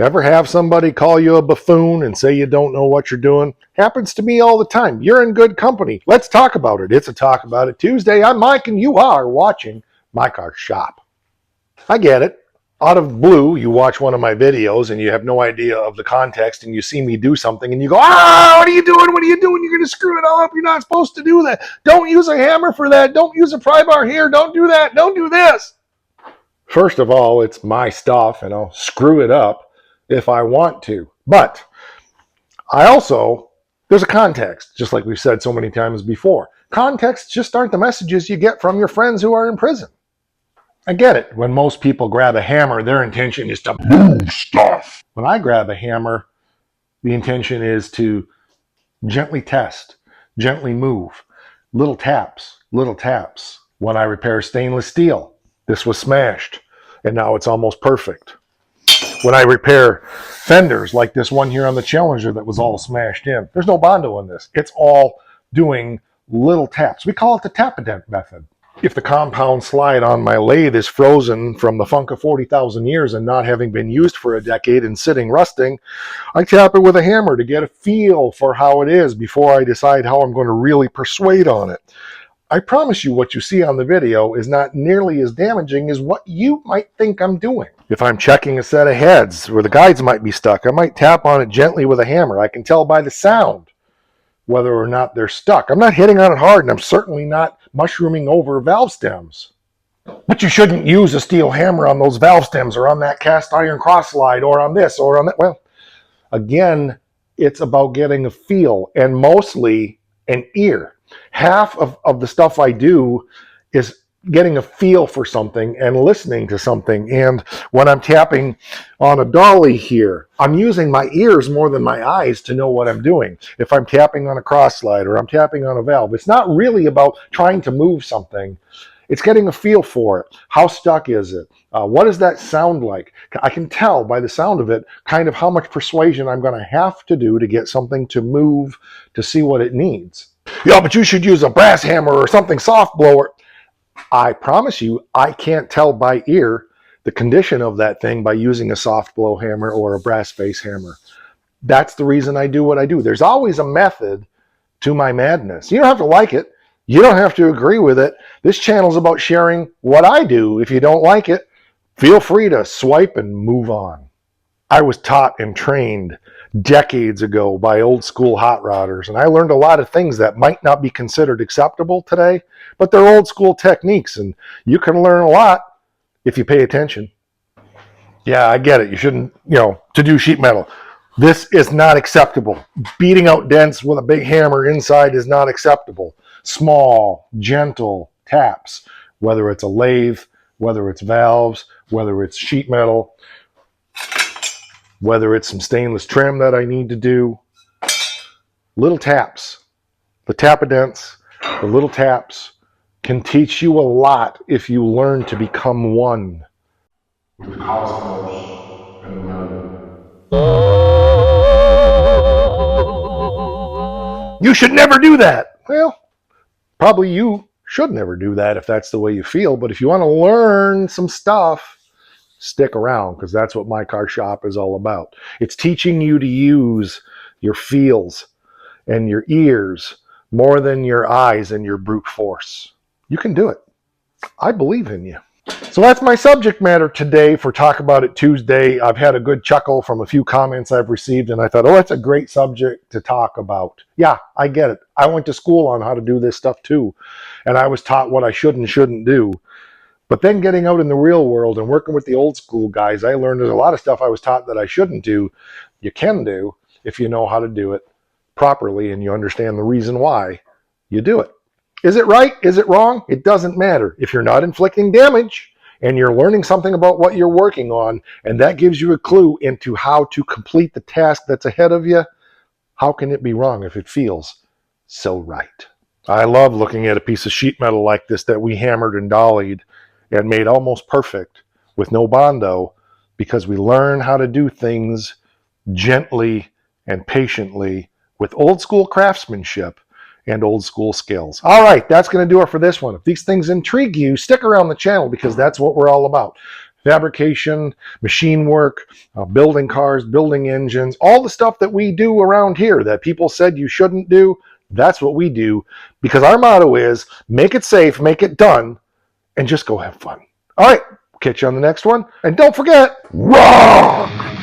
Ever have somebody call you a buffoon and say you don't know what you're doing? Happens to me all the time. You're in good company. Let's talk about it. It's a Talk About It Tuesday. I'm Mike and you are watching My Car Shop. I get it. Out of blue, you watch one of my videos and you have no idea of the context and you see me do something and you go, what are you doing? What are you doing? You're going to screw it all up. You're not supposed to do that. Don't use a hammer for that. Don't use a pry bar here. Don't do that. Don't do this. First of all, it's my stuff and I'll screw it up if I want to. But there's a context, just like we've said so many times before. Contexts just aren't the messages you get from your friends who are in prison. I get it. When most people grab a hammer, their intention is to move stuff. When I grab a hammer, the intention is to gently test, gently move. Little taps, little taps. When I repair stainless steel, this was smashed, and now it's almost perfect. When I repair fenders like this one here on the Challenger that was all smashed in, there's no Bondo in this. It's all doing little taps. We call it the tap-a-dent method. If the compound slide on my lathe is frozen from the funk of 40,000 years and not having been used for a decade and sitting rusting, I tap it with a hammer to get a feel for how it is before I decide how I'm going to really persuade on it. I promise you what you see on the video is not nearly as damaging as what you might think I'm doing. If I'm checking a set of heads where the guides might be stuck, I might tap on it gently with a hammer. I can tell by the sound whether or not they're stuck. I'm not hitting on it hard, and I'm certainly not mushrooming over valve stems. But you shouldn't use a steel hammer on those valve stems or on that cast iron cross slide or on this or on that. Well, again, it's about getting a feel and mostly an ear. Half of the stuff I do is getting a feel for something and listening to something. And when I'm tapping on a dolly here, I'm using my ears more than my eyes to know what I'm doing. If I'm tapping on a cross slide or I'm tapping on a valve, it's not really about trying to move something. It's getting a feel for it. How stuck is it? What does that sound like? I can tell by the sound of it kind of how much persuasion I'm going to have to do to get something to move to see what it needs. Yeah, but you should use a brass hammer or something soft blower. I promise you, I can't tell by ear the condition of that thing by using a soft blow hammer or a brass face hammer. That's the reason I do what I do. There's always a method to my madness. You don't have to like it. You don't have to agree with it. This channel's about sharing what I do. If you don't like it, feel free to swipe and move on. I was taught and trained decades ago by old school hot rodders, and I learned a lot of things that might not be considered acceptable today, but they're old school techniques, and you can learn a lot if you pay attention. Yeah, I get it. You shouldn't, to do sheet metal. This is not acceptable. Beating out dents with a big hammer inside is not acceptable. Small, gentle taps, whether it's a lathe, whether it's valves, whether it's sheet metal, whether it's some stainless trim that I need to do. Little taps, the tap-a-dents, the little taps can teach you a lot if you learn to become one with the cosmos and the metal. You should never do that. Well, probably you should never do that if that's the way you feel, but if you want to learn some stuff, stick around, because that's what My Car Shop is all about. It's teaching you to use your feels and your ears more than your eyes and your brute force. You can do it. I believe in you. So that's my subject matter today for Talk About It Tuesday. I've had a good chuckle from a few comments I've received, and I thought, that's a great subject to talk about. Yeah, I get it. I went to school on how to do this stuff too, and I was taught what I should and shouldn't do. But then getting out in the real world and working with the old school guys, I learned there's a lot of stuff I was taught that I shouldn't do. You can do if you know how to do it properly and you understand the reason why you do it. Is it right? Is it wrong? It doesn't matter. If you're not inflicting damage and you're learning something about what you're working on, and that gives you a clue into how to complete the task that's ahead of you, how can it be wrong if it feels so right? I love looking at a piece of sheet metal like this that we hammered and dollied and made almost perfect with no Bondo, because we learn how to do things gently and patiently with old school craftsmanship and old school skills. All right, that's going to do it for this one. If these things intrigue you, stick around the channel, because that's what we're all about. fabrication, machine work, building cars, building engines, all the stuff that we do around here that people said you shouldn't do. That's what we do, because our motto is make it safe, make it done, and just go have fun. All right, catch you on the next one. And don't forget, rock!